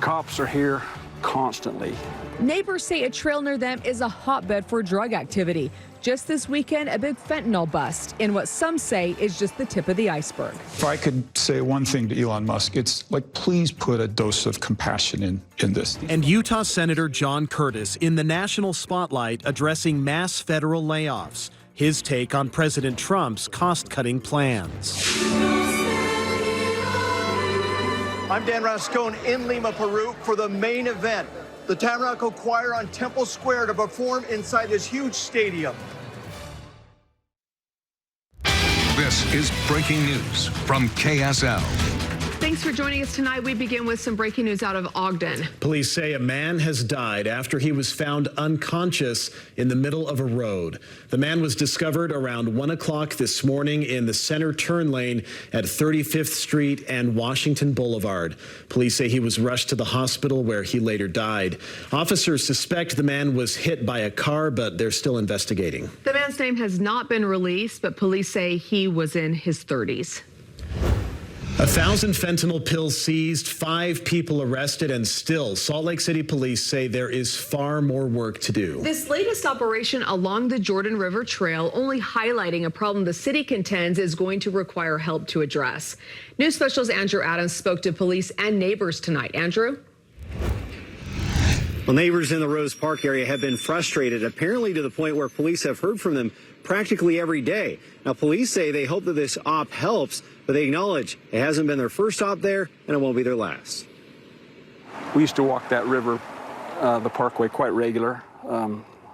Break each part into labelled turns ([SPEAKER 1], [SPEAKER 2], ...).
[SPEAKER 1] cops are here constantly.
[SPEAKER 2] Neighbors say a trail near them is a hotbed for drug activity. Just this weekend, a big fentanyl bust in what some say is just the tip of the iceberg.
[SPEAKER 3] If I could say one thing to Elon Musk, it's like, please put a dose of compassion in this.
[SPEAKER 4] And Utah Senator John Curtis in the national spotlight addressing mass federal layoffs. His take on President Trump's cost-cutting plans.
[SPEAKER 5] I'm Dan Rascone in Lima, Peru for the main event. The Tabernacle Choir on Temple Square to perform inside this huge stadium.
[SPEAKER 6] This is breaking news from KSL.
[SPEAKER 7] Thanks for joining us tonight. We begin with some breaking news out of Ogden.
[SPEAKER 4] Police say a man has died after he was found unconscious in the middle of a road. The man was discovered around 1 o'clock this morning in the center turn lane at 35th Street and Washington Boulevard. Police say he was rushed to the hospital where he later died. Officers suspect the man was hit by a car, but they're still investigating.
[SPEAKER 7] The man's name has not been released, but police say he was in his 30s.
[SPEAKER 4] 1,000 fentanyl pills seized, 5 people arrested, and still Salt Lake City police say there is far more work to do.
[SPEAKER 7] This latest operation along the Jordan River Trail only highlighting a problem the city contends is going to require help to address. News Special's Andrew Adams spoke to police and neighbors tonight. Andrew?
[SPEAKER 8] Well, neighbors in the Rose Park area have been frustrated, apparently to the point where police have heard from them practically every day. Now, police say they hope that this op helps, but they acknowledge it hasn't been their first op there, and it won't be their last.
[SPEAKER 1] We used to walk that river, the parkway, quite regular.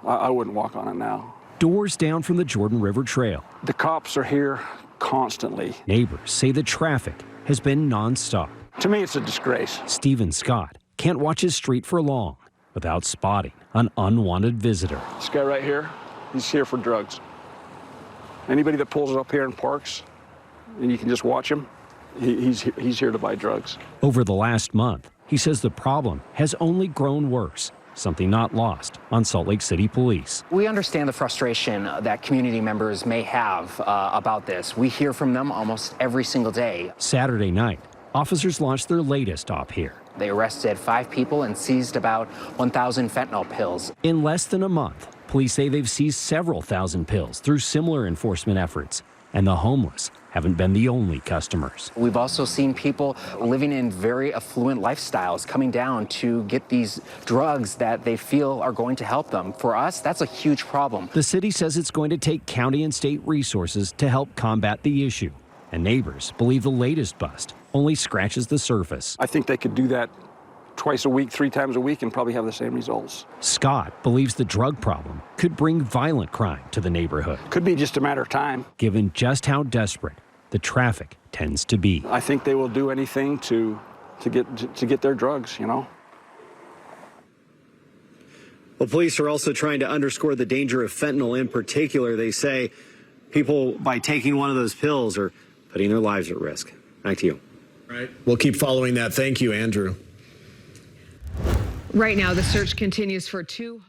[SPEAKER 1] I wouldn't walk on it now.
[SPEAKER 9] Doors down from the Jordan River Trail.
[SPEAKER 1] The cops are here constantly.
[SPEAKER 9] Neighbors say the traffic has been nonstop.
[SPEAKER 1] To me, it's a disgrace.
[SPEAKER 9] Stephen Scott can't watch his street for long without spotting an unwanted visitor.
[SPEAKER 1] This guy right here, he's here for drugs. Anybody that pulls up here and parks, and you can just watch him, he's here to buy drugs.
[SPEAKER 9] Over the last month, he says the problem has only grown worse, something not lost on Salt Lake City police.
[SPEAKER 10] We understand the frustration that community members may have about this. We hear from them almost every single day.
[SPEAKER 9] Saturday night, officers launched their latest op here.
[SPEAKER 10] They arrested 5 people and seized about 1,000 fentanyl pills.
[SPEAKER 9] In less than a month, police say they've seized several thousand pills through similar enforcement efforts, and the homeless haven't been the only customers.
[SPEAKER 10] We've also seen people living in very affluent lifestyles coming down to get these drugs that they feel are going to help them. For us, that's a huge problem.
[SPEAKER 9] The city says it's going to take county and state resources to help combat the issue, and neighbors believe the latest bust only scratches the surface.
[SPEAKER 1] I think they could do that twice a week, 3 times a week, and probably have the same results.
[SPEAKER 9] Scott believes the drug problem could bring violent crime to the neighborhood.
[SPEAKER 1] Could be just a matter of time.
[SPEAKER 9] Given just how desperate the traffic tends to be.
[SPEAKER 1] I think they will do anything to get their drugs, you know.
[SPEAKER 8] Well, police are also trying to underscore the danger of fentanyl in particular. They say people, by taking one of those pills, are putting their lives at risk. Back to you.
[SPEAKER 4] All right. We'll keep following that. Thank you, Andrew.
[SPEAKER 7] Right now, the search continues for 2